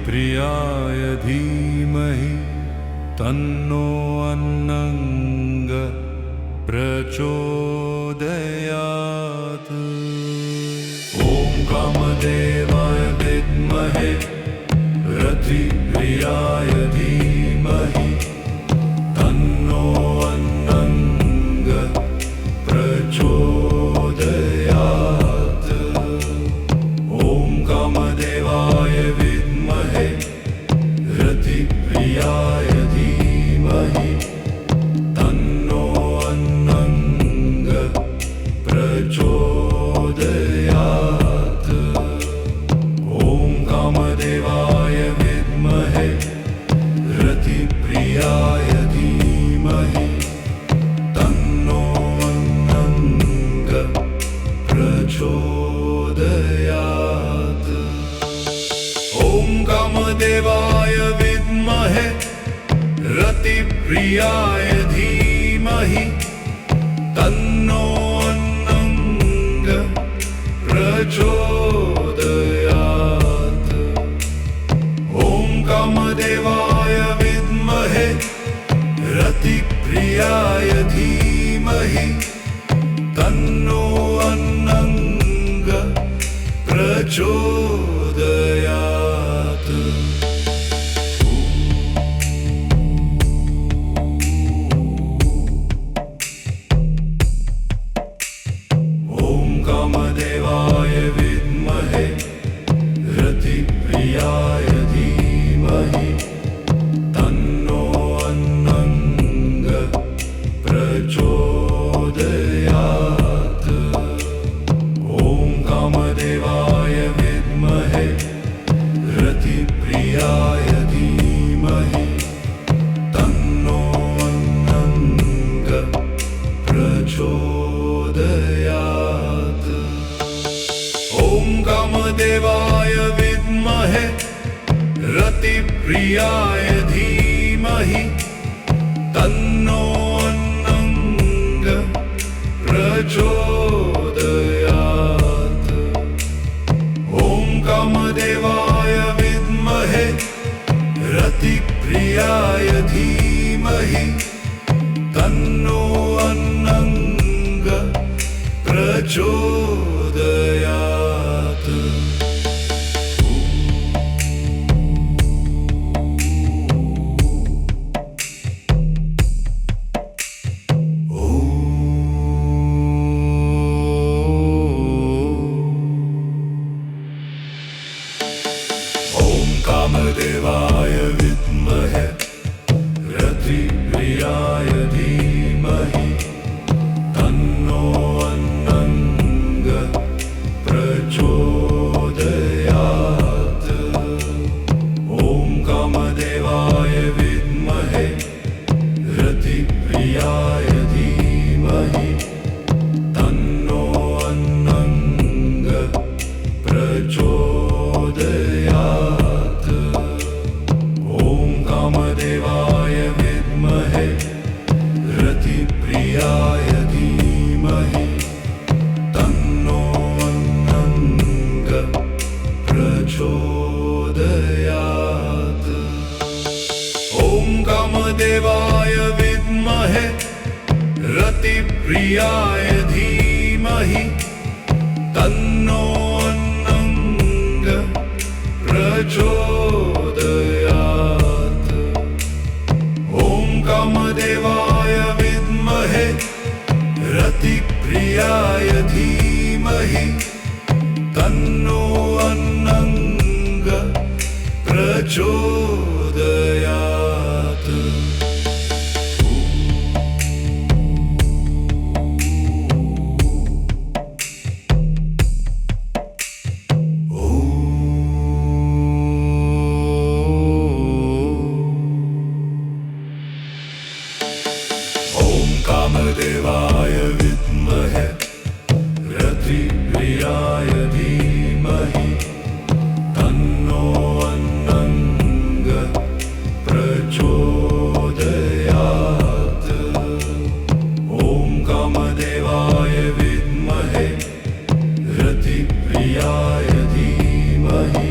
रतिप्रियाय धीमहि तन्नो अन्नंग प्रचोदयात्। ॐ कामदेवाय विद्महे रतिप्रियाय धीमहि तन्नो अन्नंग प्रचोदयात्। ॐ कामदेवाय विद्महे रतिप्रियाय धीमहि तन्नो अन्नंग प्रचोदयात्। ॐ कामदेवाय विद्महे रतिप्रियाय धीमहि तन्नो अन्नंग प्रचोदयात्। ॐ कामदेवाय विद्महे रतिप्रियाय धीमहि तन्नो अन्नंग प्रचोदयात्। ॐ कामदेवाय विद्महे रतिप्रियाय धीमहि तन्नो अन्नंग प्रचोदयात्। ॐ कामदेवाय विद्महे रतिप्रियाय धीमहि तन्नो अन्नंग प्रचोदयात्। ॐ कामदेवाय विद्महे रतिप्रियाय धीमहि तन्नो अन्नंग प्रचोदयात्। ॐ कामदेवाय विद्महे रतिप्रियाय धीमहि तन्नो अन्नंग प्रचोदयात्। ॐ कामदेवाय विद्महे रतिप्रियाय धीमहि तन्नो अन्नंग प्रचोदयात्। कामदेवाय विद्महे रतिप्रियाय धीमहि तन्नो अन्नंग प्रचोदयात्। ॐ कामदेवाय विद्महे रतिप्रियाय धीमहि तन्नो अन्नंग प्रचोदयात्। ॐ कामदेवाय विद्महे रतिप्रियाय धीमहि तन्नो अन्नंग प्रचोदयात्। ॐ कामदेवाय विद्महे रतिप्रियाय धीमहि तन्नो अन्नंग प्रचोदयात्। ॐ कामदेवाय विद्महे रतिप्रियाय धीमहि तन्नो अन्नंग प्रचोदयात्। कामदेवाय विद्महे रतिप्रियाय धीमहि तन्नो अन्नंग प्रचोदयात्। ॐ कामदेवाय विद्महे रतिप्रियाय धीमहि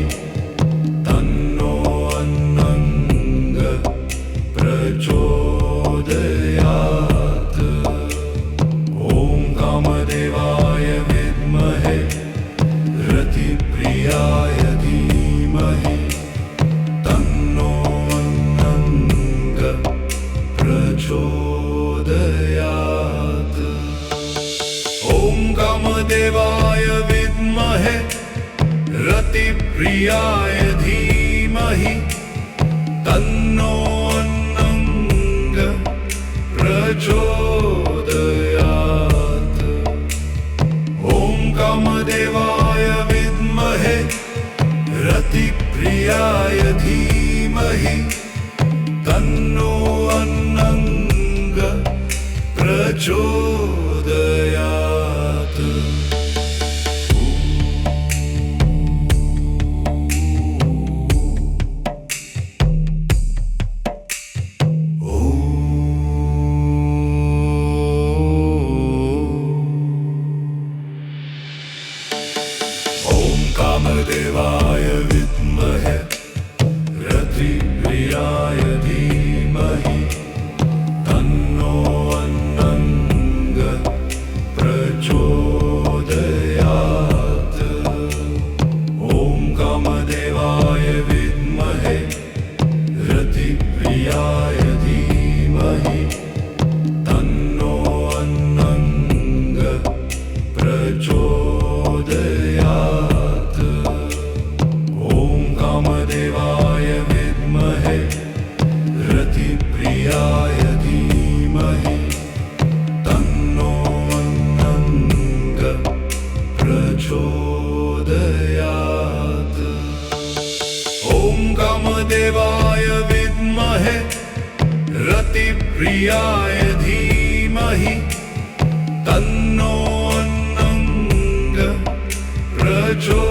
तन्नो प्रचोदयात्। ॐ कामदेवाय विद्महे रतिप्रियाय धीमहि तन्नो अन्नङ्ग प्रचोदयात्। ॐ कामदेवाय विद्महे रतिप्रियाय धीमहि तन्नो अन्नङ्ग प्रचोदयात्। कामदेवाय विद्महे रतिप्रियाय धीमहि तन्नो अन्नङ्ग प्रचोदयात्। ॐ कामदेवाय विद्महे रतिप्रियाय धीमहि तन्नो अन्नङ्ग प्रचोदयात्। कामदेवाय विद्महे रतिप्रियाय धीमहि तन्नो अन्नङ्ग प्रचोदयात्। ॐ कामदेवाय विद्महे रतिप्रियाय धीमहि तन्नो अन्नङ्ग प्रचोदयात्।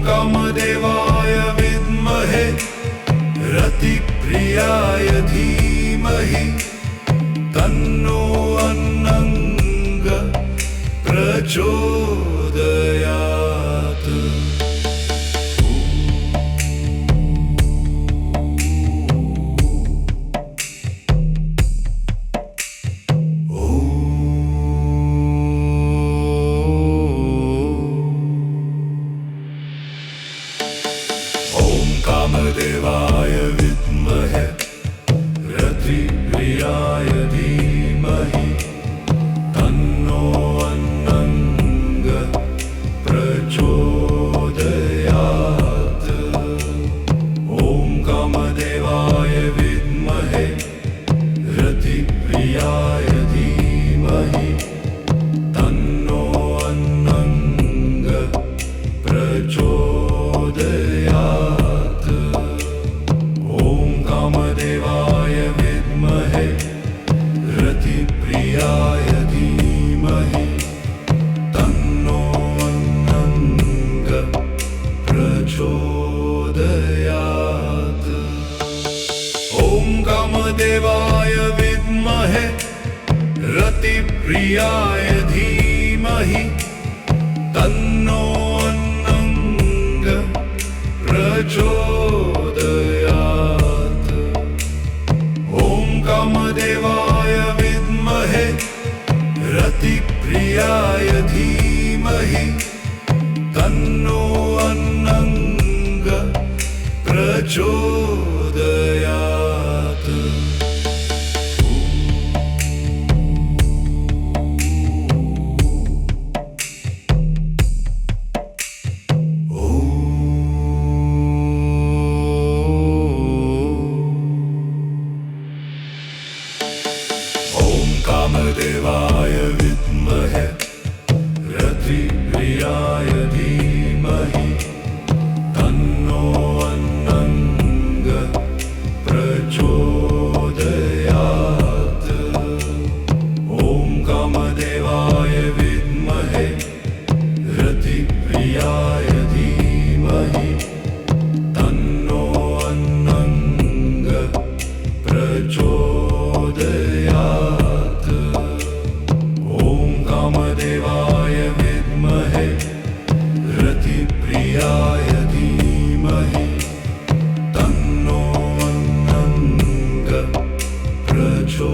कामदेवाय विद्महे रतिप्रियाय धीमहि तन्नो अन्नङ्ग प्रचोदयात्। कामदेवाय विद्महे रतिप्रियाय धीमहि तन्नो अन्नङ्ग प्रचोदयात्। ॐ कामदेवाय विद्महे रतिप्रियाय धीमहि तन्नो अन्नङ्ग प्रचोदयात्। कामदेवाय विद्महे रतिप्रियाय धीमहि तन्नो अन्नङ्ग प्रचोदयात्। ॐ कामदेवाय विद्महे रतिप्रियाय धीमहि तन्नो अन्नङ्ग प्रचोदयात्। कामदेवाय विद्महे रतिप्रियाय धीमहि तन्नो अन्नङ्ग प्रचोदयात्। कामदेवाय विद्महे रतिप्रियाय धीमहि तन्नो अन्नङ्ग प्रचोदयात्। ॐ कामदेवाय विद्महे रतिप्रियाय धीमहि तन्नो अन्नङ्ग प्रचोदयात्। कामदेवाय विद्महे रतिप्रियाय धीमहि तन्नो अन्नङ्ग प्रचोदयात्।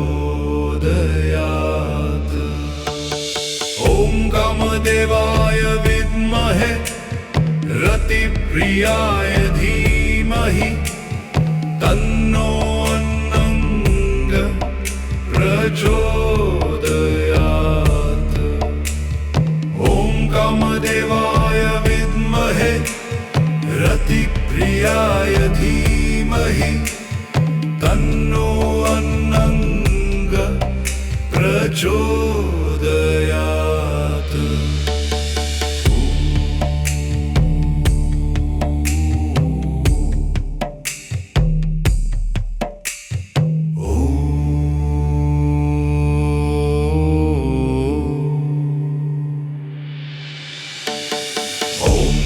ॐ कामदेवाय विद्महे रतिप्रियाय धीमहि प्रियाय धीमहि तन्नो अन्नंग प्रचोदयात्।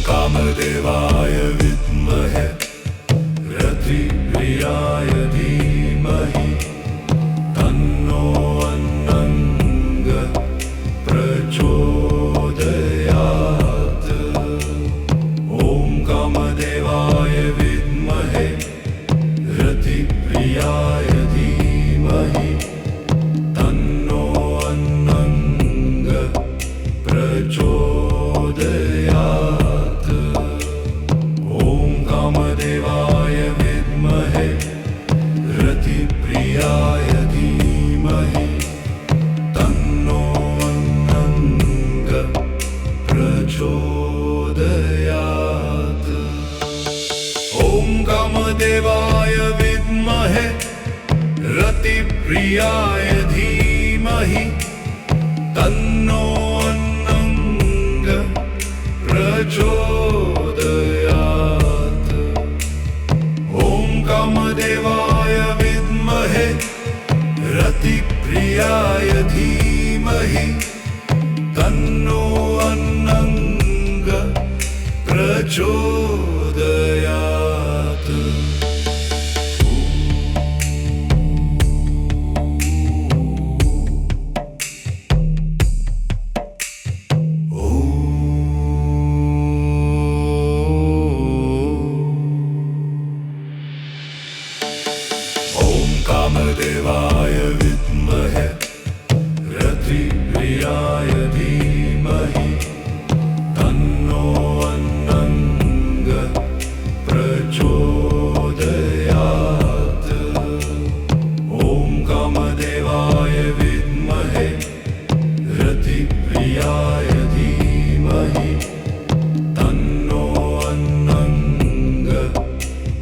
कामदेवाय विद्महे रतिप्रियाय धीमहि तन्नो अन्नंग प्रचोदयात्। ॐ कामदेवाय विद्महे रतिप्रियाय धीमहि तन्नो अन्नंग प्रचोदयात्। कामदेवाय विद्महे रतिप्रियाय धीमहि तन्नो अन्नंग प्रचोदयात्। ॐ कामदेवाय विद्महे रतिप्रियाय धीमहि तन्नो अन्नंग प्रचोदयात्। कामदेवाय विद्महे रतिप्रियाय धीमहि तन्नो अन्नंग प्रचोदयात्। कामदेवाय विद्महे रतिप्रियाय धीमहि तन्नो अन्नंग प्रचोदयात्। ॐ कामदेवाय विद्महे रतिप्रियाय धीमहि तन्नो अन्नंग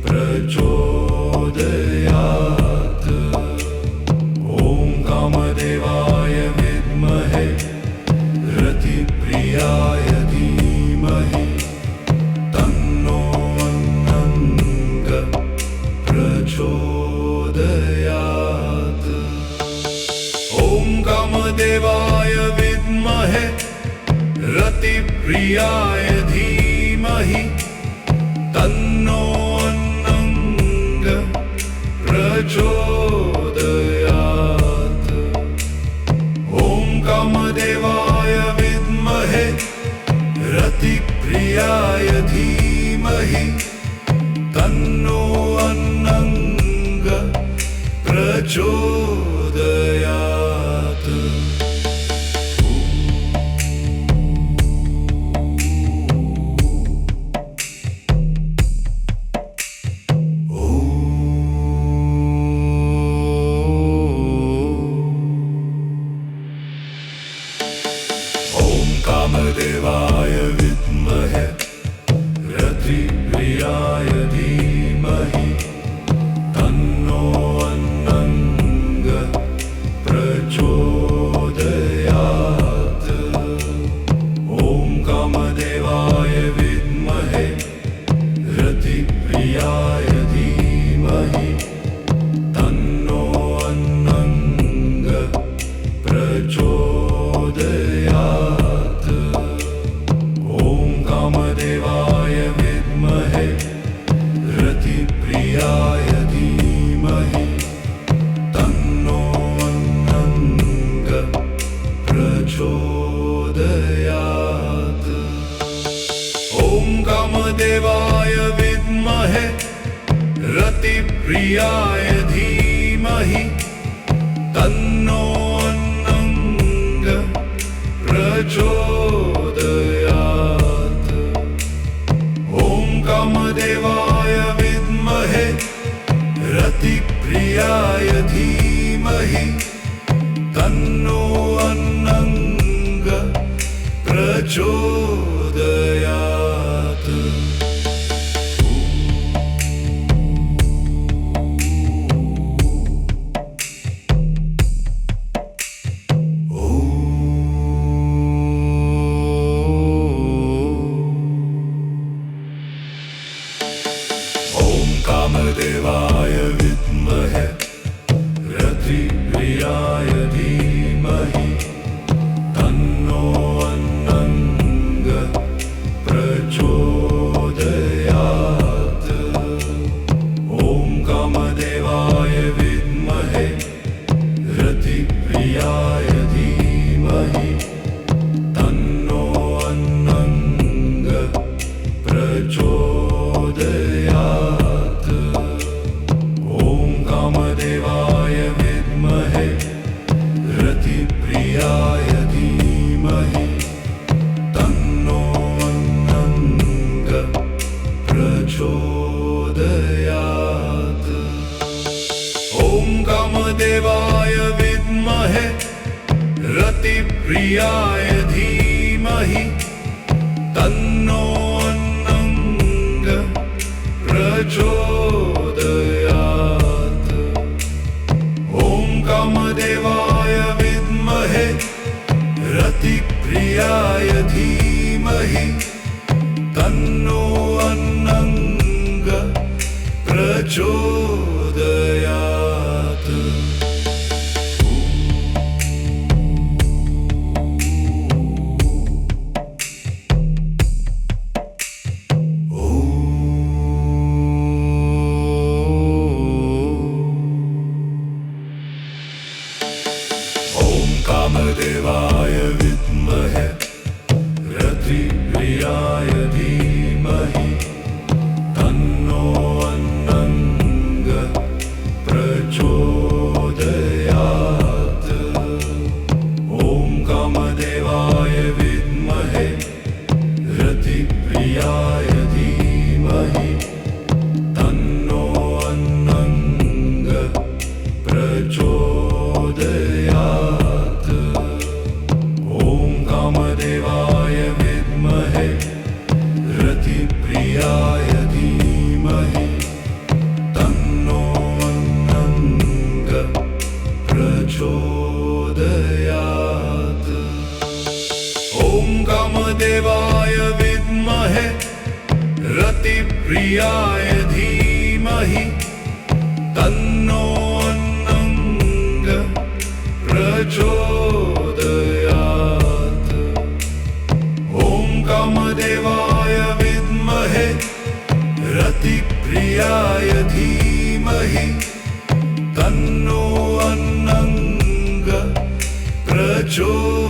प्रचोदयात्। कामदेवाय विद्महे रतिप्रियाय धीमहि तन्नो अन्नंग प्रचोदयात्। ॐ कामदेवाय विद्महे रतिप्रियाय धीमहि तन्नो अन्नंग प्रचोदयात्। कामदेवाय विद्महे रतिप्रियाय धीमहि तन्नो अन्नंग प्रचोदयात्। कामदेवाय विद्महे रतिप्रियाय धीमहि तन्नो अन्नंग प्रचोदयात्। ॐ कामदेवाय विद्महे रतिप्रियाय धीमहि तन्नो अन्नंग प्रचोदयात्। कामदेवाय विद्महे रतिप्रियाय धीमहि तन्नो अन्नंग प्रचोदयात्। ॐ कामदेवाय विद्महे रतिप्रियाय धीमहि तन्नो अन्नंग प्रचोदयात्। कामदेवाय विद्महे रतिप्रियाय धीमहि तन्नो अन्नंग प्रचोदयात्। कामदेवाय विद्महे रतिप्रियाय धीमहि तन्नो अन्नंग प्रचोदयात्। ॐ कामदेवाय विद्महे रतिप्रियाय धीमहि तन्नो अन्नंग प्रचोदयात्। ॐ कामदेवाय विद्महे रतिप्रियाय धीमहि तन्नो अन्नंग प्रचोदयात्। ॐ कामदेवाय विद्महे रतिप्रियाय धीमहि तन्नो अन्नंग प्रचोदयात्। ॐ कामदेवाय विद्महे रतिप्रियाय धीमहि तन्नो अन्नंग प्रचोदयात्। कामदेवाय विद्महे रतिप्रियाय धीमहि तन्नो अन्नंग प्रचोदयात्। ॐ कामदेवाय विद्महे रतिप्रियाय धीमहि तन्नो अन्नंग प्रचोदयात्। कामदेवाय विद्महे रतिप्रियाय धीमहि तन्नो अन्नंग प्रचोदयात्। ॐ कामदेवाय विद्महे रतिप्रियाय धीमहि तन्नो अन्नंग प्रचोदयात्। कामदेवाय विद्महे रतिप्रियाय धीमहि तन्नो अन्नंग प्रचोदयात्।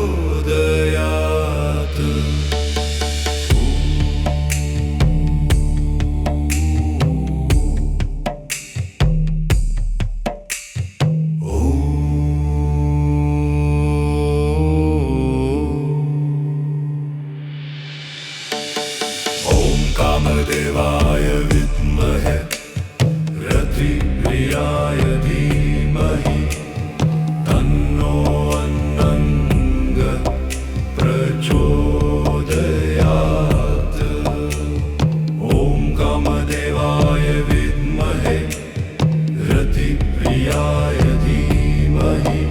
कामदेवाय विद्महे रतिप्रियाय धीमहि तन्नो अन्नंग प्रचोदयात्। ॐ कामदेवाय विद्महे रतिप्रियाय धीमहि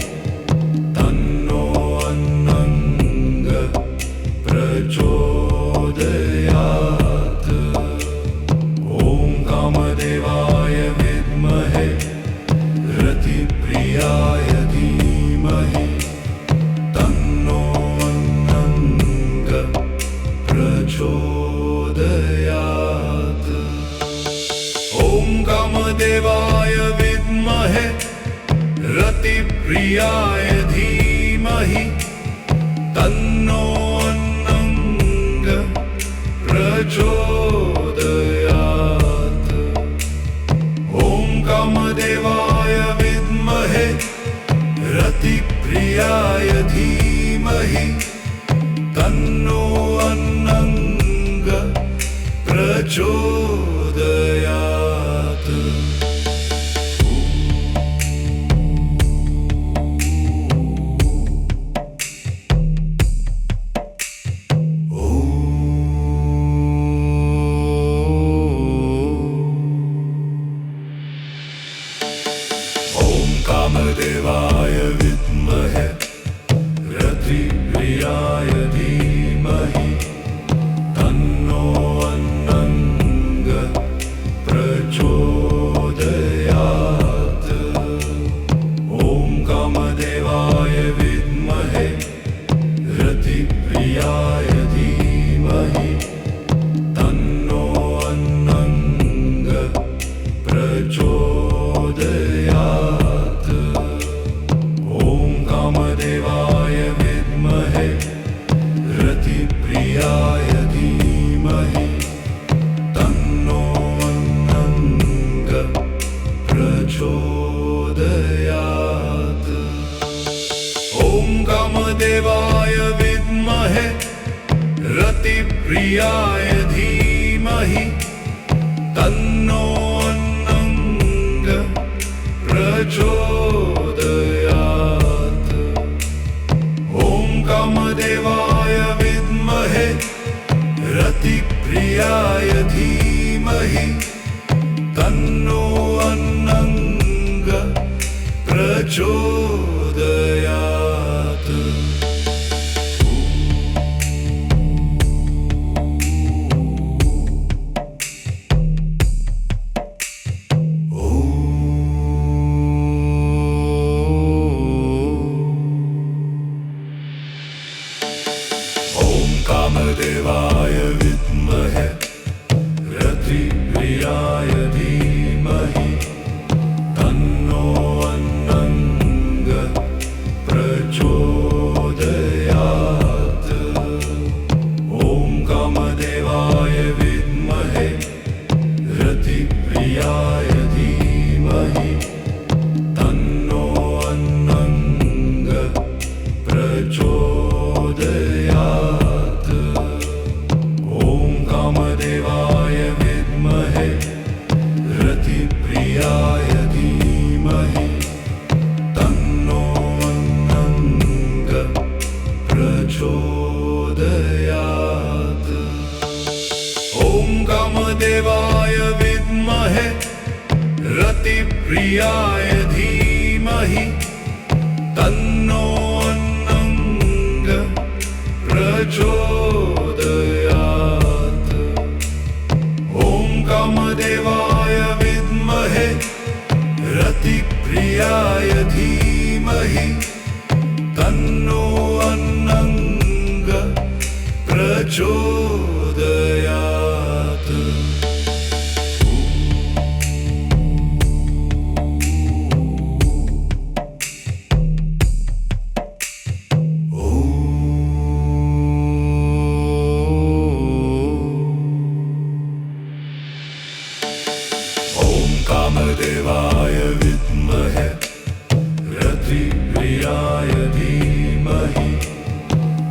तन्नो अन्नंग प्रचोदयात्। कामदेवाय विद्महे रतिप्रियाय धीमहि तन्नो अन्नंग प्रचोदयात्। ॐ कामदेवाय विद्महे रतिप्रियाय धीमहि तन्नो अन्नंग प्रचोदयात्। कामदेवाय विद्महे रतिप्रियाय धीमहि तन्नो अन्नंग प्रचोदयात्। कामदेवाय विद्महे रतिप्रियाय धीमहि तन्नो अन्नंग प्रचोदयात्। रतिप्रियाय धीमहि तन्नो अन्नंग प्रचोदयात्। ॐ कामदेवाय विद्महे रतिप्रियाय धीमहि तन्नो अन्नंग प्रचोदयात्। कामदेवाय विद्महे रतिप्रियाय धीमहि तन्नो अन्नंग प्रचोदयात्। ॐ कामदेवाय विद्महे रतिप्रियाय धीमहि तन्नो अन्नंग प्रचोदयात्। कामदेवाय विद्महे रतिप्रियाय धीमहि तन्नो अन्नंग प्रचोदयात्। ॐ कामदेवाय विद्महे रतिप्रियाय धीमहि तन्नो अन्नंग प्रचोदयात्। कामदेवाय विद्महे रतिप्रियाय धीमहि तन्नो अन्नंग प्रचोदयात्। कामदेवाय विद्महे रतिप्रियाय धीमहि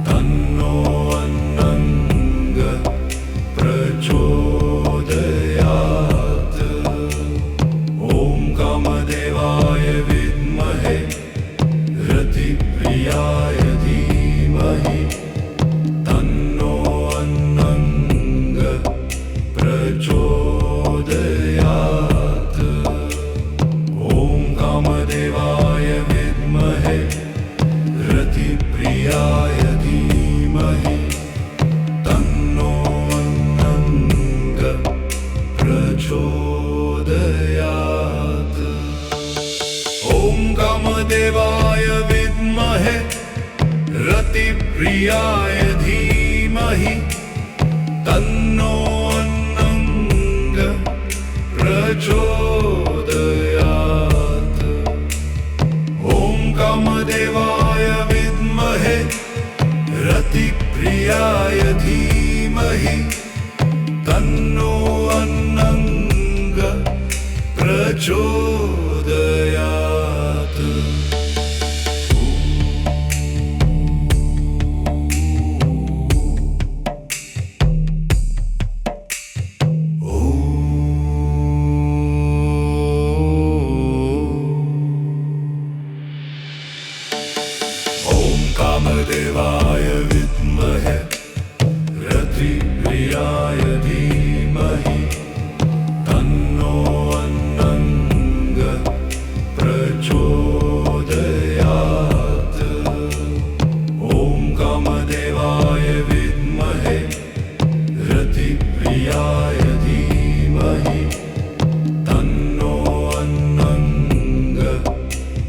तन्नो अन्नंग प्रचोदयात्। ॐ कामदेवाय विद्महे रतिप्रियाय धीमहि तन्नो अन्नंग प्रचोदयात्। कामदेवाय विद्महे रतिप्रियाय धीमहि तन्नो अन्नंग प्रचोदयात्। ॐ कामदेवाय विद्महे रतिप्रियाय धीमहि तन्नो अन्नंग प्रचोदयात्। कामदेवाय विद्महे रतिप्रियाय धीमहि तन्नो अन्नंग प्रचोदयात्। कामदेवाय विद्महे रतिप्रियाय धीमहि तन्नो अन्नंग प्रचोदयात्। ॐ कामदेवाय विद्महे रतिप्रियाय धीमहि तन्नो अन्नंग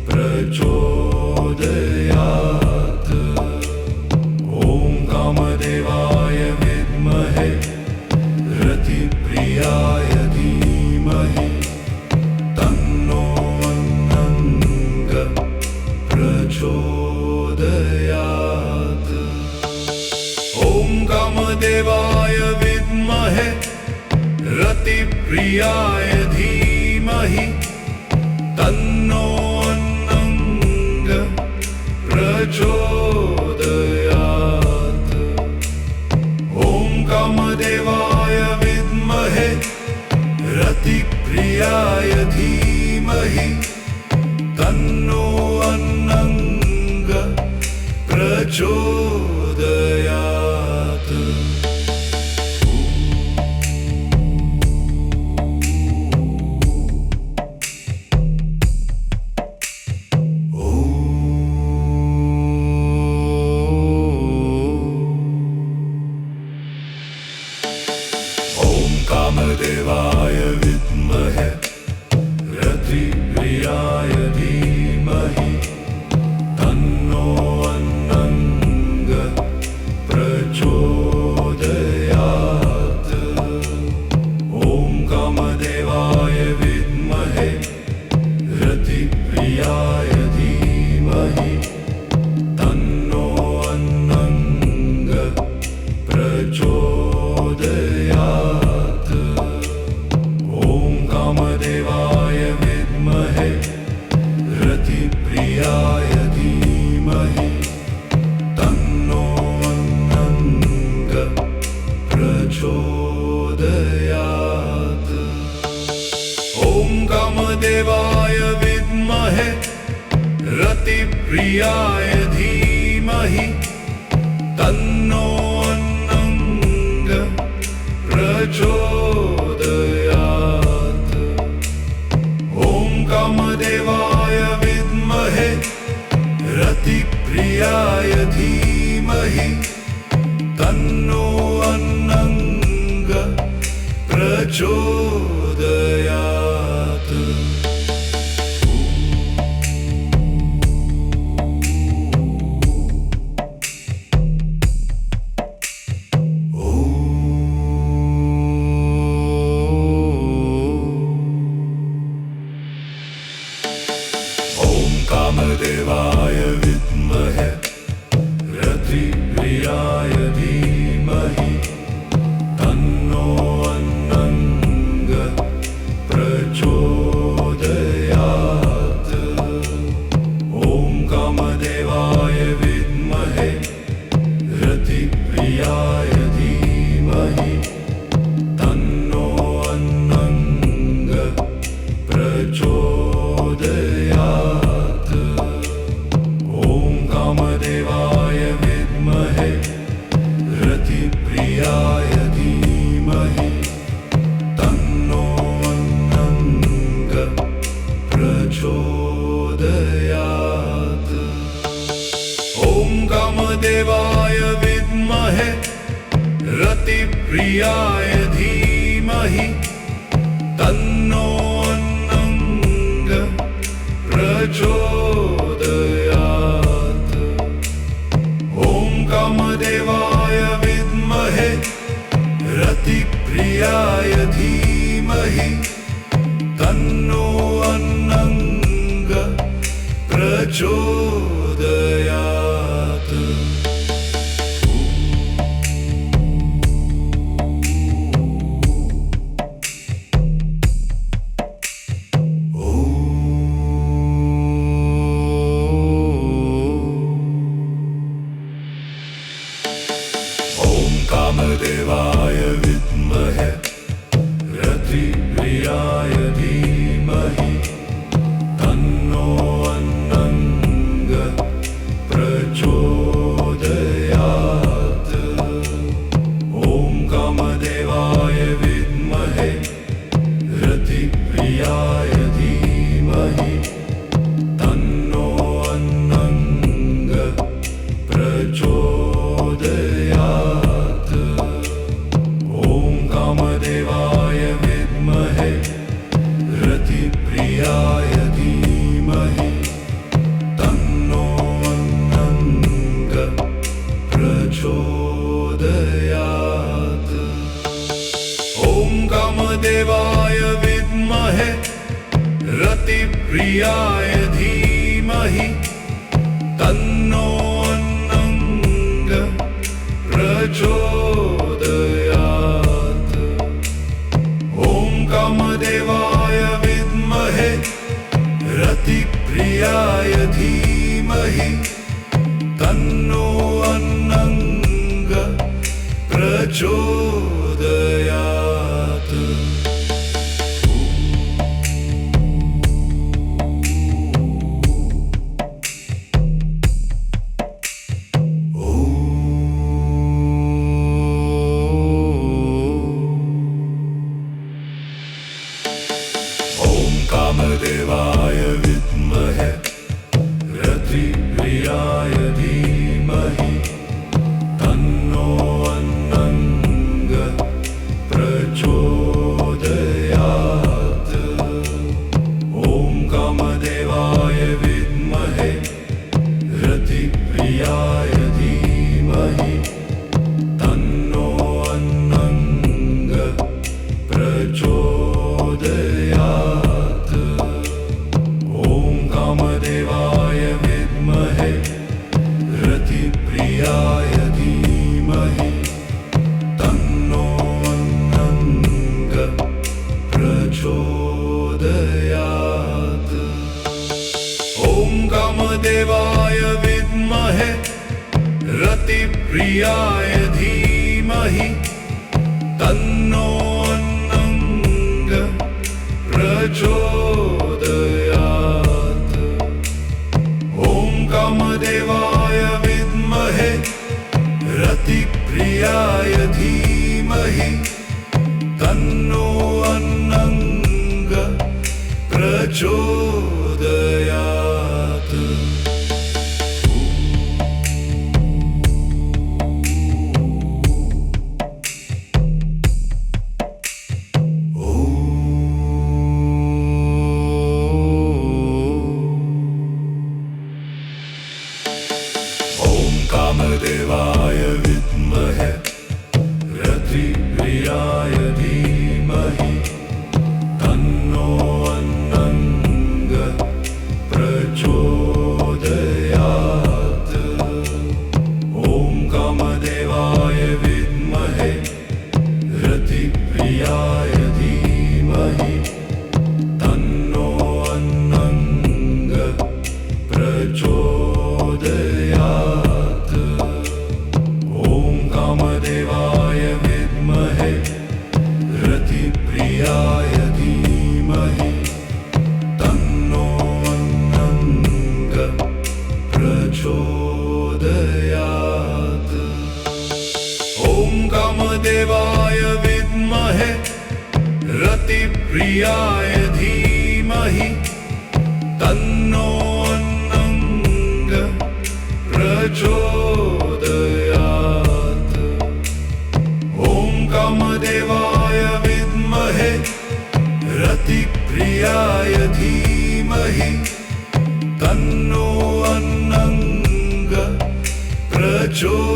प्रचोदयात्। कामदेवाय विद्महे रतिप्रियाय धीमहि तन्नो अन्नंग प्रचोदयात्। ॐ कामदेवाय विद्महे रतिप्रियाय धीमहि तन्नो अन्नंग प्रचोदयात्। ॐ प्रियाय धीमहि तन्नो अन्नंग प्रचोदयात्। कामदेवाय विद्महे रतिप्रियाय धीमहि तन्नो अन्नंग प्रचोदयात्। ॐ कामदेवाय विद्महे रतिप्रियाय धीमहि तन्नो अन्नंग प्रचोदयात्। कामदेवाय विद्महे रतिप्रियाय धीमहि तन्नो अन्नंग प्रचोदयात्। ॐ कामदेवाय विद्महे रतिप्रियाय धीमहि तन्नो अन्नंग प्रचोदयात्। कामदेवाय विद्महे रतिप्रियाय धीमहि तन्नो अन्नंग प्रचोदयात्। कामदेवाय विद्महे रतिप्रियाय धीमहि तन्नो अन्नंग प्रचोदयात्। ॐ कामदेवाय विद्महे रतिप्रियाय धीमहि तन्नो अन्नंग प्रचोदयात्। कामदेवाय विद्महे रतिप्रियाय धीमहि तन्नो अन्नंग प्रचोदयात्। ॐ कामदेवाय विद्महे रतिप्रियाय धीमहि तन्नो अन्नंग प्रचोदयात्। कामदेवाय विद्महे रतिप्रियाय धीमहि तन्नो अन्नंग प्रचोदयात्। कामदेवाय विद्महे रतिप्रियाय धीमहि तन्नो अन्नंग प्रचोदयात्। ॐ कामदेवाय विद्महे रतिप्रियाय धीमहि तन्नो अन्नंग प्रचोदयात्। कामदेवाय विद्महे रतिप्रियाय धीमहि तन्नो अन्नंग प्रचोदयात्। ॐ कामदेवाय विद्महे रतिप्रियाय धीमहि तन्नो अन्नंग प्रचोदयात्। कामदेवाय विद्महे रतिप्रियाय धीमहि तन्नो अन्नंग प्रचोदयात्। कामदेवाय विद्महे रतिप्रियाय धीमहि तन्नो अन्नंग प्रचोदयात्। ॐ कामदेवाय विद्महे रतिप्रियाय धीमहि तन्नो अन्नंग प्रचोदयात्। ॐ कामदेवाय विद्महे रतिप्रियाय धीमहि तन्नो अन्नंग प्रचोदयात्। ॐ कामदेवाय विद्महे रतिप्रियाय धीमहि तन्नो अन्नंग प्रचोदयात्। ॐ कामदेवाय विद्महे रतिप्रियाय धीमहि तन्नो अन्नंग प्रचोदयात्। कामदेवाय विद्महे रतिप्रियाय धीमहि तन्नो अन्नंग प्रचोदयात्। ॐ कामदेवाय विद्महे रतिप्रियाय धीमहि तन्नो अन्नंग प्रचोदयात्। ॐ कामदेवाय विद्महे रतिप्रियाय धीमहि तन्नो अन्नंग प्रचोदयात्। ॐ कामदेवाय विद्महे रतिप्रियाय धीमहि तन्नो अन्नंग प्रचोदयात्। ॐ कामदेवाय विद्महे रतिप्रियाय धीमहि तन्नो अन्नंग प्रचोदयात्।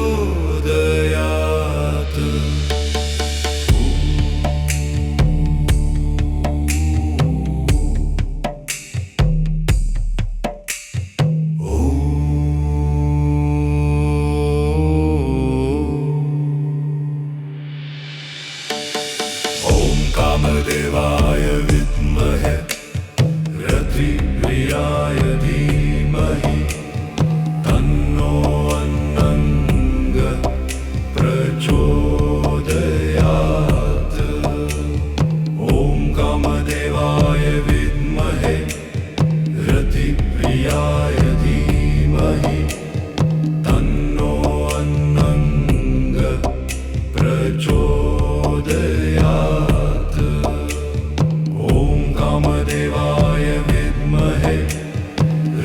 कामदेवाय विद्महे रतिप्रियाय धीमहि तन्नो अन्नंग प्रचोदयात्। ॐ कामदेवाय विद्महे रतिप्रियाय धीमहि तन्नो अन्नंग प्रचोदयात्। ॐ कामदेवाय विद्महे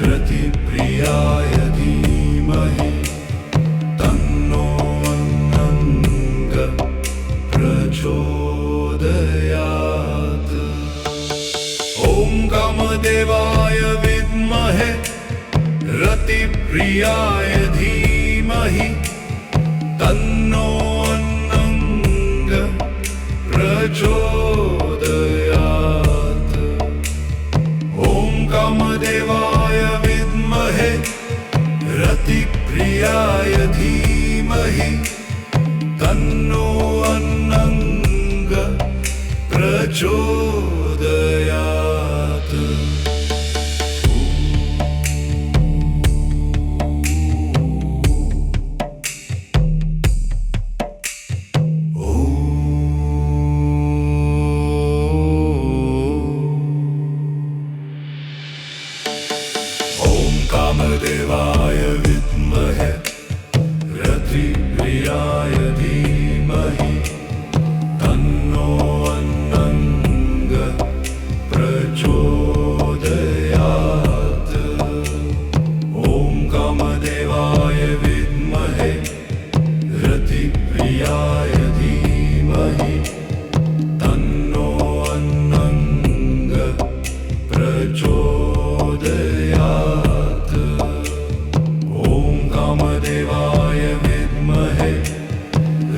रतिप्रियाय धीमहि तन्नो अन्नंग प्रचोदयात्। ॐ कामदेवाय विद्महे रतिप्रियाय धीमहि तन्नो अन्नंग प्रचोदयात्। ॐ कामदेवाय विद्महे रतिप्रियाय धीमहि तन्नो अन्नंग प्रचोदयात्। कामदेवाय विद्महे रतिप्रियाय धीमहि तन्नो अन्नंग प्रचोदयात्। प्रचोदयात्। ॐ कामदेवाय विद्महे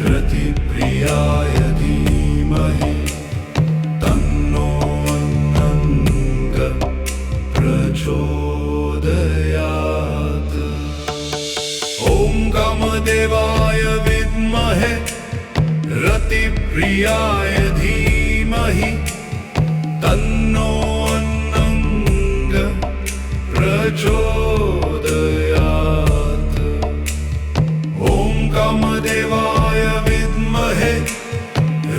रतिप्रियाय धीमहि तन्नो अन्नङ्ग प्रचोदयात्। ॐ कामदेवाय विद्महे रतिप्रियाय धीमहि तन्नो अन्नङ्ग प्रचोदयात्। ॐ कामदेवाय विद्महे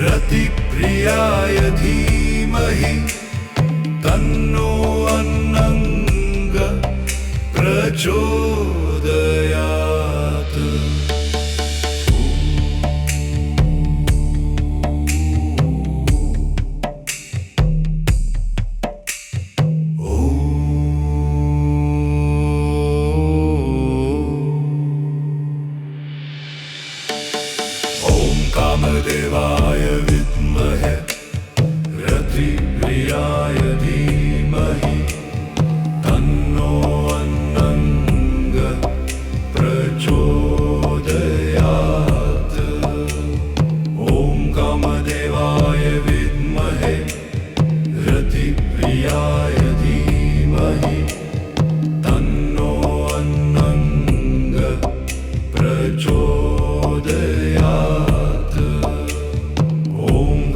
रतिप्रियाय धीमहि तन्नो अन्नङ्ग प्रचोदयात्। कामदेवाय विद्महे रतिप्रियाय धीमहि तन्नो अन्नङ्ग प्रचोदयात्। ॐ कामदेवाय विद्महे रतिप्रियाय धीमहि तन्नो अन्नङ्ग प्रचोदयात्।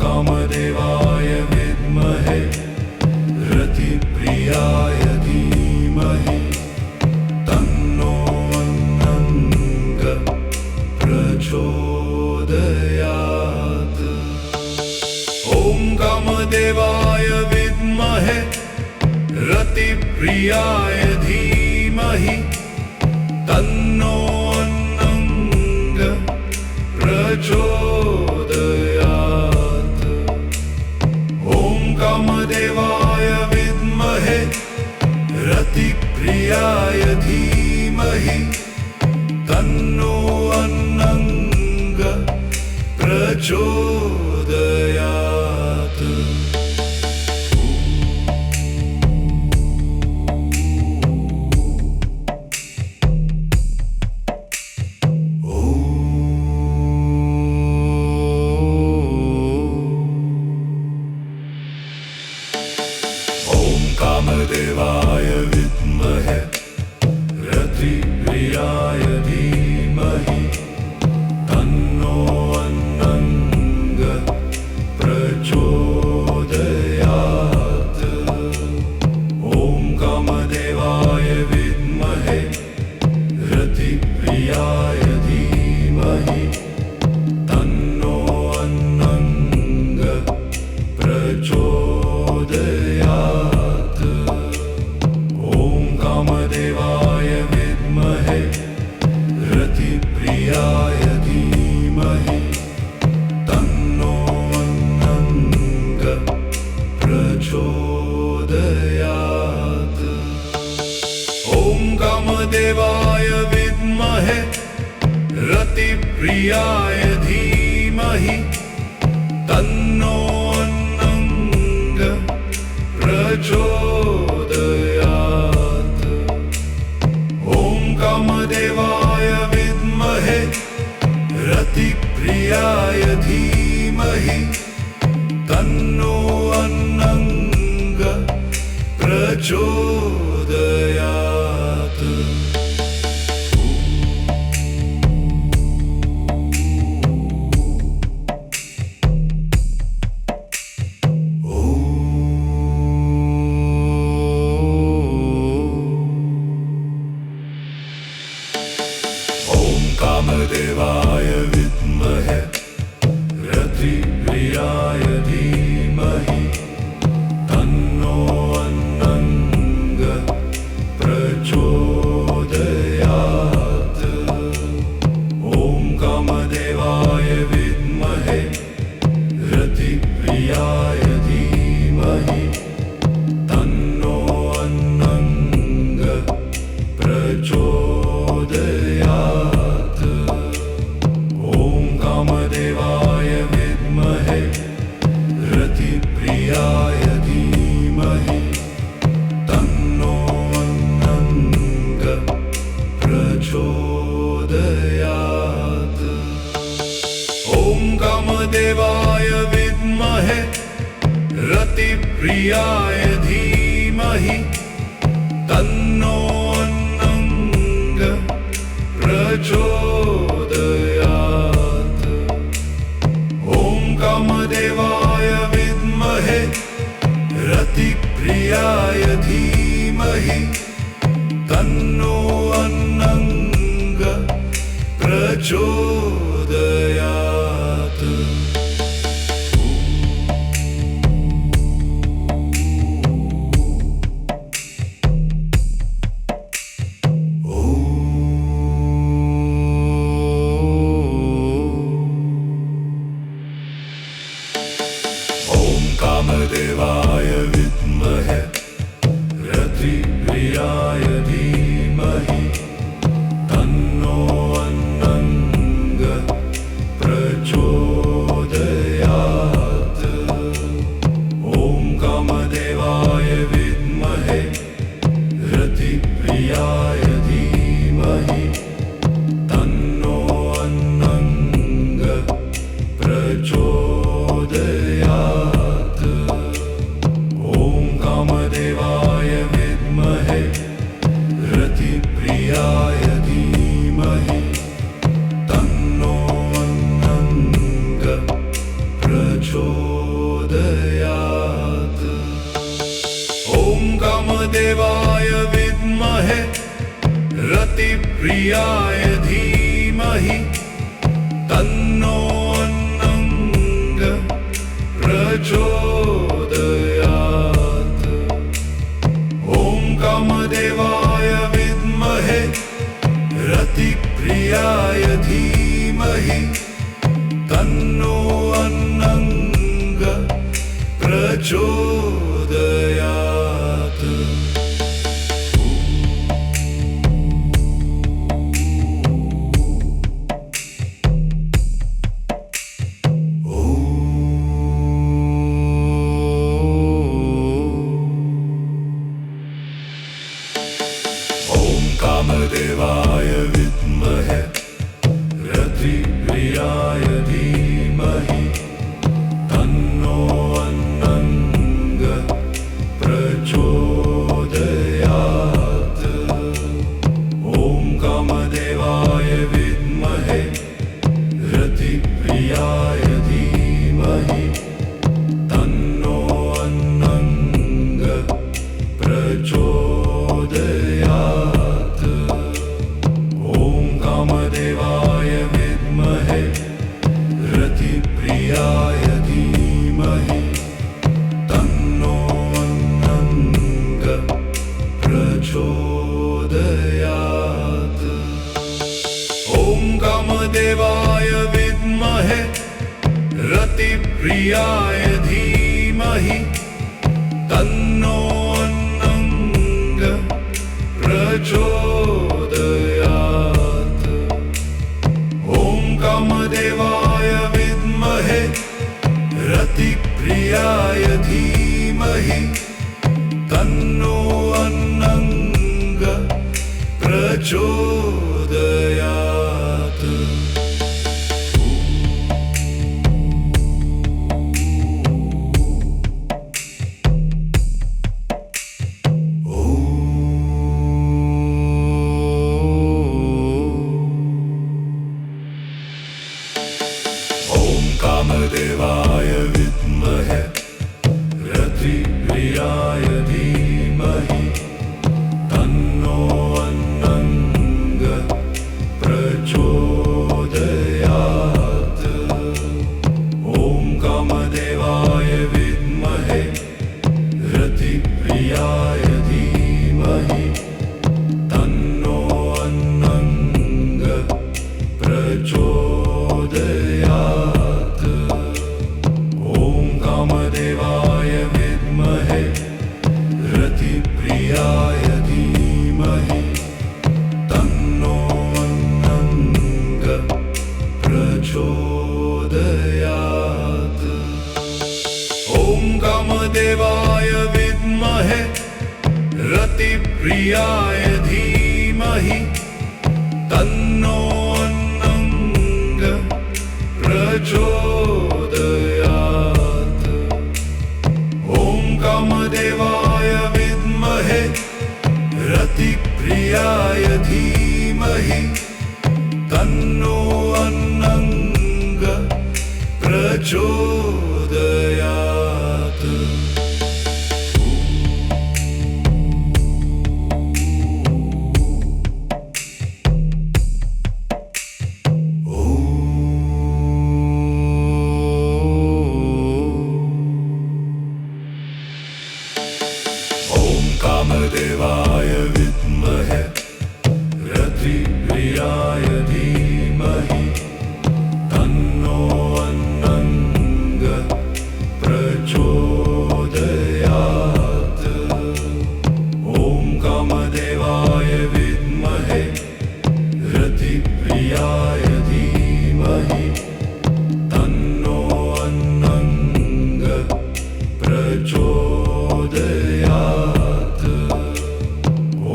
कामदेवाय विद्महे रतिप्रियाय धीमहि तन्नो अन्नङ्ग प्रचोदयात्। ॐ कामदेवाय विद्महे रतिप्रियाय धीमहि तन्नो अन्नङ्ग प्रचोदयात्। कामदेवाय विद्महे रतिप्रियाय धीमहि तन्नो अन्नङ्ग प्रचोदयात्। कामदेवाय विद्महे रतिप्रियाय धीमहि तन्नो अन्नङ्ग प्रचोदयात्। ॐ कामदेवाय विद्महे रतिप्रियाय धीमहि तन्नो अन्नङ्ग प्रचोदयात्। कामदेवाय विद्महे रतिप्रियाय धीमहि तन्नो अन्नङ्ग प्रचोदयात्। ॐ कामदेवाय विद्महे रतिप्रियाय धीमहि तन्नो अन्नङ्ग प्रचोदयात्। कामदेवाय विद्महे रतिप्रियाय धीमहि तन्नो अन्नङ्ग प्रचोदयात्। कामदेवाय विद्महे रतिप्रियाय धीमहि तन्नो अन्नङ्ग रतिप्रियाय धीमहि तन्नो अन्नंग प्रचोदयात्। ॐ कामदेवाय विद्महे रतिप्रियाय धीमहि तन्नो अन्नंग प्रचोदयात्। कामदेवाय विद्महे रतिप्रियाय धीमहि तन्नो अन्नंग प्रचोदयात्। ॐ कामदेवाय विद्महे रतिप्रियाय धीमहि तन्नो अन्नंग प्रचोदयात्। कामदेवाय विद्महे रतिप्रियाय धीमहि तन्नो अन्नंग प्रचोदयात्। ॐ कामदेवाय विद्महे रतिप्रियाय धीमहि तन्नो अन्नंग प्रचोदयात्। कामदेवाय विद्महे रतिप्रियाय धीमहि तन्नो अन्नंग प्रचोदयात्। कामदेवाय विद्महे रतिप्रियाय धीमहि तन्नो अन्नंग प्रचोदयात्। ॐ कामदेवाय विद्महे रतिप्रियाय धीमहि तन्नो अन्नंग प्रचोदयात्। कामदेवाय विद्महे रतिप्रियाय धीमहि तन्नो अन्नंग प्रचोदयात्। ॐ कामदेवाय विद्महे रतिप्रियाय धीमहि तन्नो अन्नंग प्रचोदयात्। कामदेवाय विद्महे रतिप्रियाय धीमहि तन्नो अन्नंग प्रचोदयात्। कामदेवाय विद्महे रतिप्रियाय धीमहि तन्नो अन्नंग प्रचोदयात्। ॐ कामदेवाय विद्महे रतिप्रियाय धीमहि तन्नो अन्नंग प्रचोदयात्। कामदेवाय विद्महे रतिप्रियाय धीमहि तन्नो अन्नंग प्रचोदयात्। ॐ कामदेवाय विद्महे रतिप्रियाय धीमहि तन्नो अन्नंग प्रचोदयात्। ॐ कामदेवाय विद्महे रतिप्रियाय धीमहि तन्नो अन्नंग प्रचोदयात्। ॐ कामदेवाय विद्महे रतिप्रियाय धीमहि तन्नो अन्नंग प्रचोदयात्।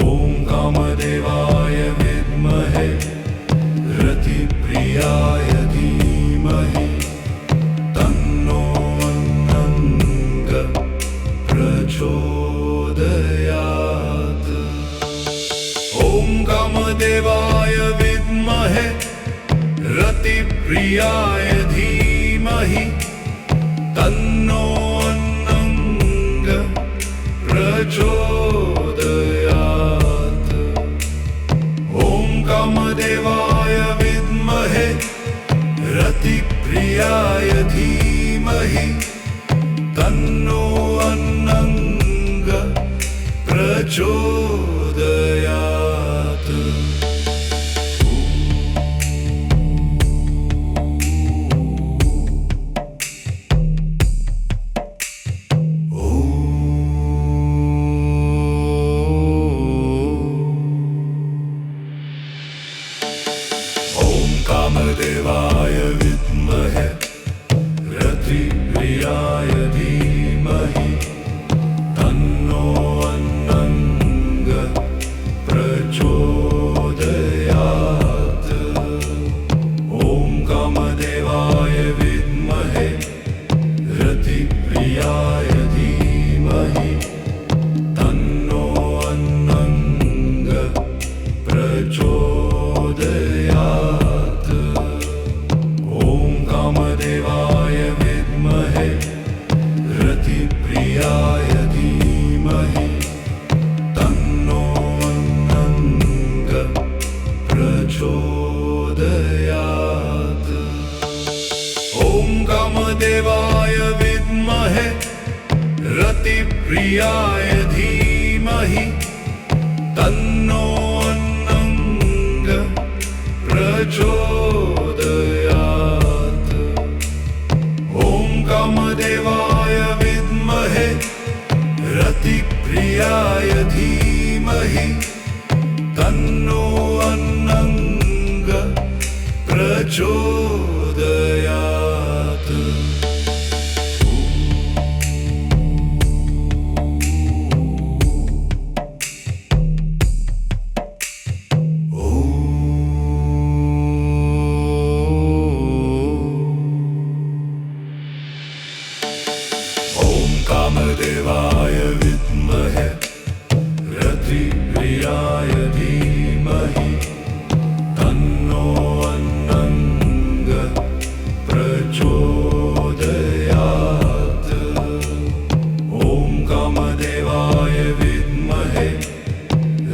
ॐ कामदेवाय विद्महे रतिप्रियाय धीमहि तन्नो अन्नंग प्रचोदयात्। ॐ कामदेवाय विद्महे रतिप्रियाय धीमहि तन्नो अन्नंग प्रचोदयात्। ॐ कामदेवाय विद्महे रतिप्रियाय धीमहि तन्नो अन्नंग प्रचोदयात्। कामदेवाय विद्महे रतिप्रियाय धीमहि तन्नो अन्नंग प्रचोदयात्। ॐ कामदेवाय विद्महे रतिप्रियाय धीमहि तन्नो अन्नंग प्रचोदयात्। कामदेवाय विद्महे रतिप्रियाय धीमहि तन्नो अन्नंग प्रचोदयात्। ॐ कामदेवाय विद्महे रतिप्रियाय धीमहि तन्नो अन्नंग प्रचोदयात्। कामदेवाय विद्महे रतिप्रियाय धीमहि तन्नो अन्नंग प्रचोदयात्। कामदेवाय विद्महे रतिप्रियाय धीमहि तन्नो अन्नंग प्रचोदयात्। ॐ कामदेवाय विद्महे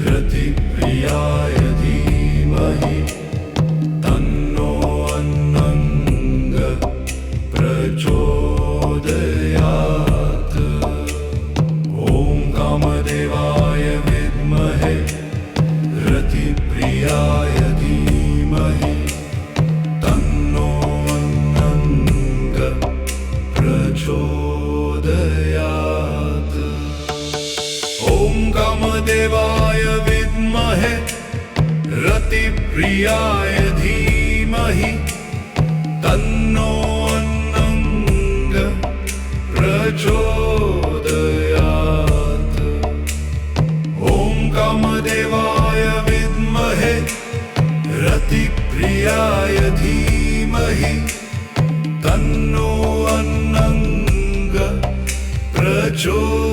रतिप्रियाय धीमहि तन्नो अन्नंग प्रचोदयात्। कामदेवाय विद्महे रतिप्रियाय धीमहि तन्नो अन्नंग प्रचोदयात्। ॐ कामदेवाय विद्महे रतिप्रियाय धीमहि तन्नो अन्नंग प्रचोदयात्। कामदेवाय विद्महे रतिप्रियाय धीमहि तन्नो अन्नंग प्रचोदयात्।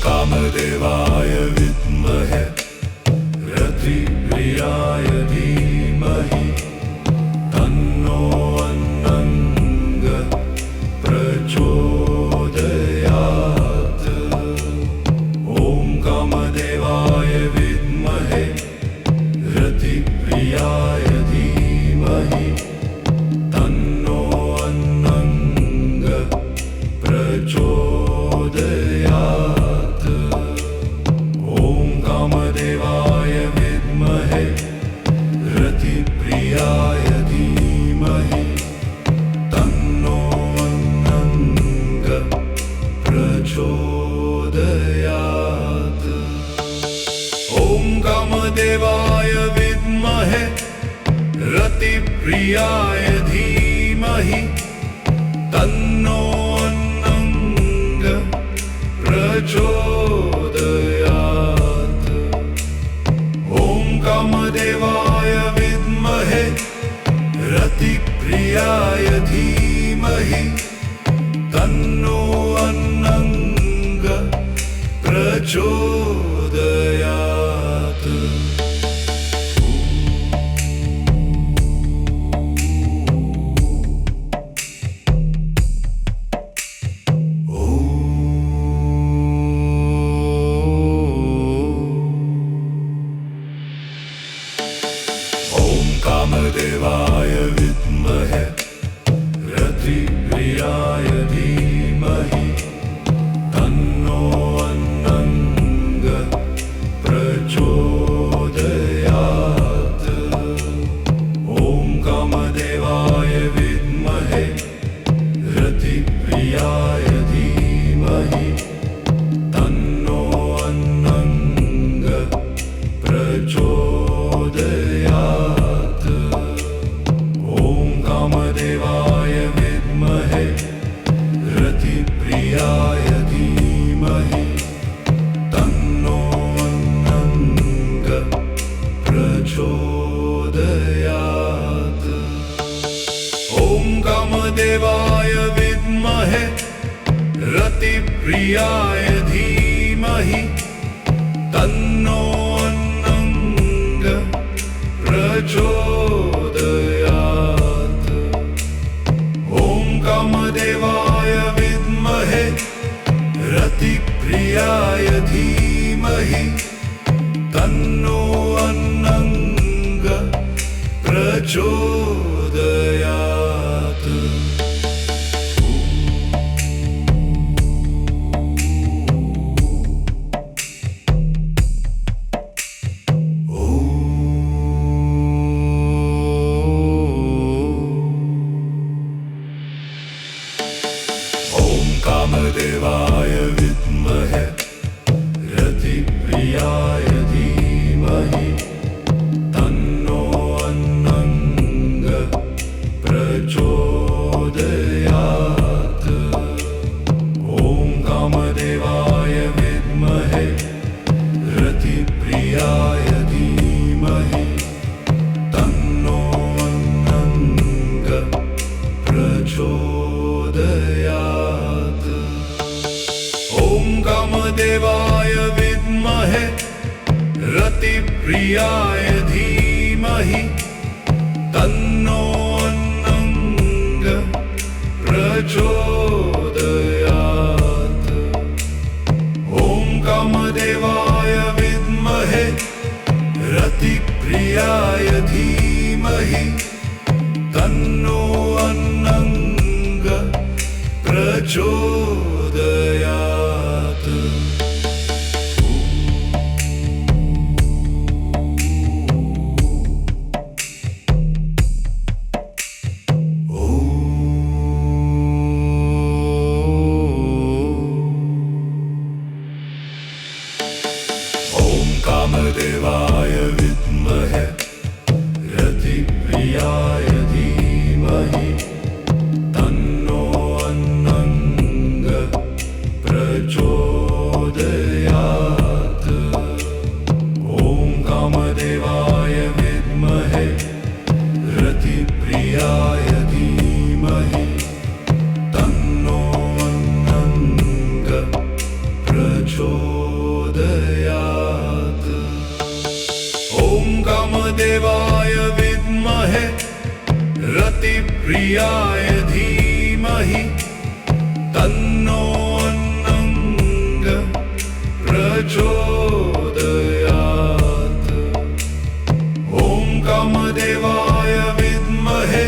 कामदेवाय विद्महे रतिप्रियाय धीमहि तन्नो अन्नंग प्रचोदयात्। रतिप्रियाय धीमहि तन्नो अन्नंग प्रचोदयात्। ॐ कामदेवाय विद्महे रतिप्रियाय धीमहि तन्नो अन्नंग प्रचोदयात्। कामदेवाय विद्महे रतिप्रियाय धीमहि तन्नो अन्नंग प्रचोदयात्। ॐ कामदेवाय विद्महे रतिप्रियाय धीमहि तन्नो अन्नंग प्रचोदयात्। कामदेवाय विद्महे रतिप्रियाय धीमहि तन्नो अन्नंग प्रचोदयात्। ॐ कामदेवाय विद्महे रतिप्रियाय धीमहि तन्नो अन्नंग प्रचोदयात्। कामदेवाय विद्महे रतिप्रियाय धीमहि तन्नो अन्नंग प्रचोदयात्। कामदेवाय विद्महे रतिप्रियाय धीमहि तन्नो अन्नंग प्रचोदयात्। ॐ कामदेवाय विद्महे रतिप्रियाय धीमहि तन्नो अन्नंग प्रचोदयात्। कामदेवाय विद्महे रतिप्रियाय धीमहि तन्नो अन्नंग प्रचोदयात्। ॐ कामदेवाय विद्महे रतिप्रियाय धीमहि तन्नो अन्नंग प्रचोदयात्। कामदेवाय विद्महे रतिप्रियाय धीमहि तन्नो अन्नंग प्रचोदयात्। ॐ कामदेवाय विद्महे रतिप्रियाय धीमहि तन्नो अन्नंग प्रचोदयात्। ॐ कामदेवाय विद्महे रतिप्रियाय धीमहि तन्नो अन्नंग प्रचोदयात्। ॐ कामदेवाय विद्महे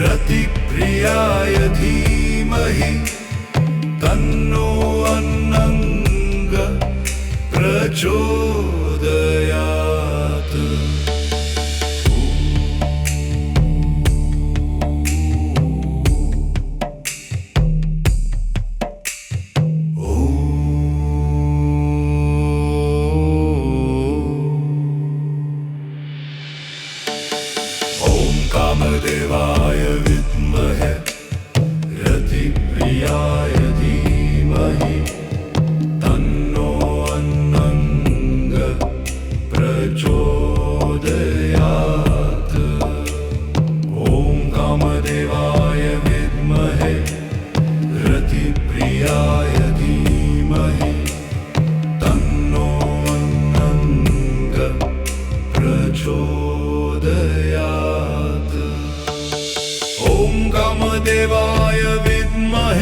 रतिप्रियाय धीमहि तन्नो अन्नंग प्रचोदयात्।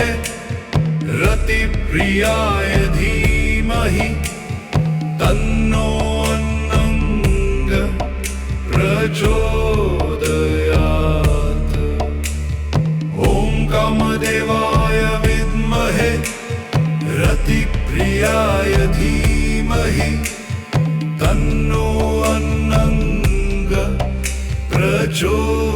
विद्महे रतिप्रियाय धीमहि तन्नो अन्नंग प्रचोदयात्। ॐ कामदेवाय विद्महे रतिप्रियाय धीमहि तन्नो अन्नंग प्रचोदयात्।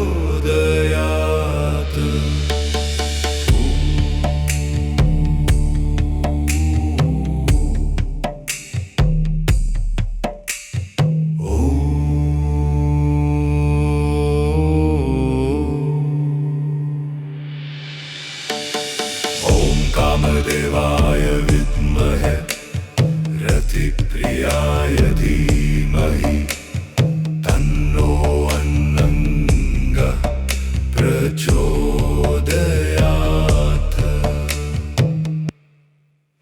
कामदेवाय विद्महे रतिप्रियाय धीमहि